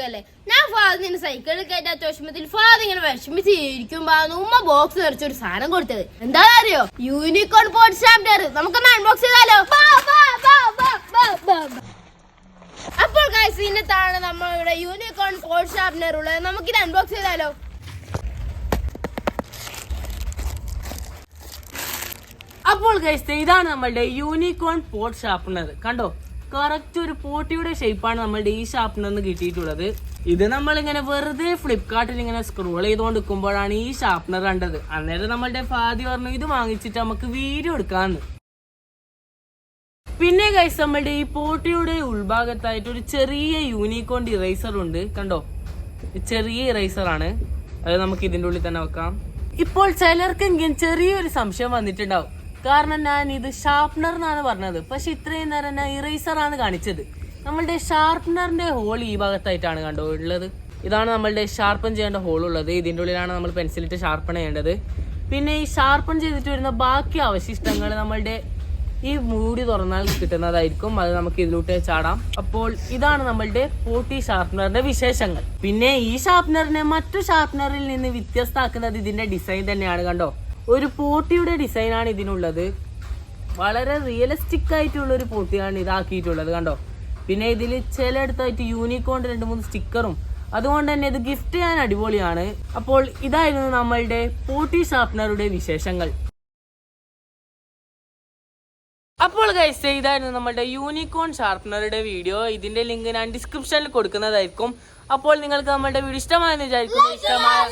സുഖല്ലേ? ഞാൻ ഫാദിന് സൈക്കിളിൽ കയറ്റാത്ത വിഷമത്തിൽ ഫാദ് ഇങ്ങനെ വിഷമിച്ചിരിക്കുമ്പോ ഉമ്മ ബോക്സ് നിറച്ചൊരു സാധനം കൊടുത്തത് എന്താ അറിയോ? Unicorn pot stapler. നമുക്കൊന്ന് അൺബോക്സ് ചെയ്താലോ? അപ്പോൾ ഗൈസ്, ഇന്നത്താണ് നമ്മളുടെ യൂണിക്കോൺ പോട്ട് സ്റ്റാപ്ലർ ഉള്ളത്. നമുക്കിത് അൺബോക്സ് ചെയ്താലോ? അപ്പോൾ ഗൈസ്, ഇതാണ് നമ്മളുടെ യൂണിക്കോൺ പോട്ട് ഷാർപ്പനർ. കണ്ടോ, കറക്റ്റ് ഒരു പോട്ടിയുടെ ഷേപ്പാണ് നമ്മളുടെ ഈ ഷാർപ്പനറിന് കിട്ടിയിട്ടുള്ളത്. ഇത് നമ്മളിങ്ങനെ വെറുതെ ഫ്ലിപ്കാർട്ടിൽ ഇങ്ങനെ സ്ക്രോൾ ചെയ്തുകൊണ്ടിരിക്കുമ്പോഴാണ് ഈ ഷാർപ്പനർ കണ്ടത്. അന്നേരം നമ്മളുടെ ഫാദി പറഞ്ഞു ഇത് വാങ്ങിച്ചിട്ട് നമുക്ക് വീഡിയോ എടുക്കാന്ന്. പിന്നെ ഗൈസ്, നമ്മളുടെ ഈ പോട്ടിയുടെ ഉൾഭാഗത്തായിട്ട് ഒരു ചെറിയ യൂണിക്കോൺ ഇറേസർ ഉണ്ട്. കണ്ടോ, ചെറിയ ഇറേസർ ആണ്. അത് നമുക്ക് ഇതിൻ്റെ ഉള്ളിൽ തന്നെ വെക്കാം. ഇപ്പോൾ ചിലർക്കെങ്കിലും ചെറിയൊരു സംശയം വന്നിട്ടുണ്ടാവും. കാരണം ഞാൻ ഇത് ഷാർപ്പനർ എന്നാണ് പറഞ്ഞത്, പക്ഷെ ഇത്രയും നേരം ഞാൻ ഇറേസർ ആണ് കാണിച്ചത്. നമ്മളുടെ ഷാർപ്പനറിന്റെ ഹോൾ ഈ ഭാഗത്തായിട്ടാണ് കണ്ടോ ഉള്ളത്. ഇതാണ് നമ്മളുടെ ഷാർപ്പൺ ചെയ്യേണ്ട ഹോൾ ഉള്ളത്. ഇതിൻ്റെ ഉള്ളിലാണ് നമ്മൾ പെൻസിലിട്ട് ഷാർപ്പൺ ചെയ്യേണ്ടത്. പിന്നെ ഈ ഷാർപ്പൺ ചെയ്തിട്ട് വരുന്ന ബാക്കി അവശിഷ്ടങ്ങൾ നമ്മളുടെ ഈ മൂടി തുറന്നാൽ കിട്ടുന്നതായിരിക്കും. അത് നമുക്ക് ഇതിലൂടെ ചാടാം. അപ്പോൾ ഇതാണ് നമ്മളുടെ പോട്ടി ഷാർപ്പനറിന്റെ വിശേഷങ്ങൾ. പിന്നെ ഈ ഷാർപ്പനറിനെ മറ്റു ഷാർപ്പനറിൽ നിന്ന് വ്യത്യസ്തമാക്കുന്നത് ഇതിന്റെ ഡിസൈൻ തന്നെയാണ്. കണ്ടോ, ഒരു പോട്ടിയുടെ ഡിസൈനാണ് ഇതിനുള്ളത്. വളരെ റിയലിസ്റ്റിക് ആയിട്ടുള്ള ഒരു പോട്ടിയാണ് ഇതാക്കിയിട്ടുള്ളത്. കണ്ടോ, പിന്നെ ഇതിൽ ചിലയിടത്തായിട്ട് യൂണിക്കോണിന്റെ 2-3 സ്റ്റിക്കറും. അതുകൊണ്ട് തന്നെ ഇത് ഗിഫ്റ്റ് ചെയ്യാൻ അടിപൊളിയാണ്. അപ്പോൾ ഇതായിരുന്നു നമ്മളുടെ പോട്ടി ഷാർപ്പനറുടെ വിശേഷങ്ങൾ. അപ്പോൾ ഗൈസ്, ഇതായിരുന്നു നമ്മുടെ യൂണിക്കോൺ ഷാർപ്പനറുടെ വീഡിയോ. ഇതിന്റെ ലിങ്ക് ഞാൻ ഡിസ്ക്രിപ്ഷനിൽ കൊടുക്കുന്നതായിരിക്കും. അപ്പോൾ നിങ്ങൾക്ക് നമ്മുടെ വീഡിയോ ഇഷ്ടമായെന്ന് വിചാരിക്കുന്നു. ഇഷ്ടമായ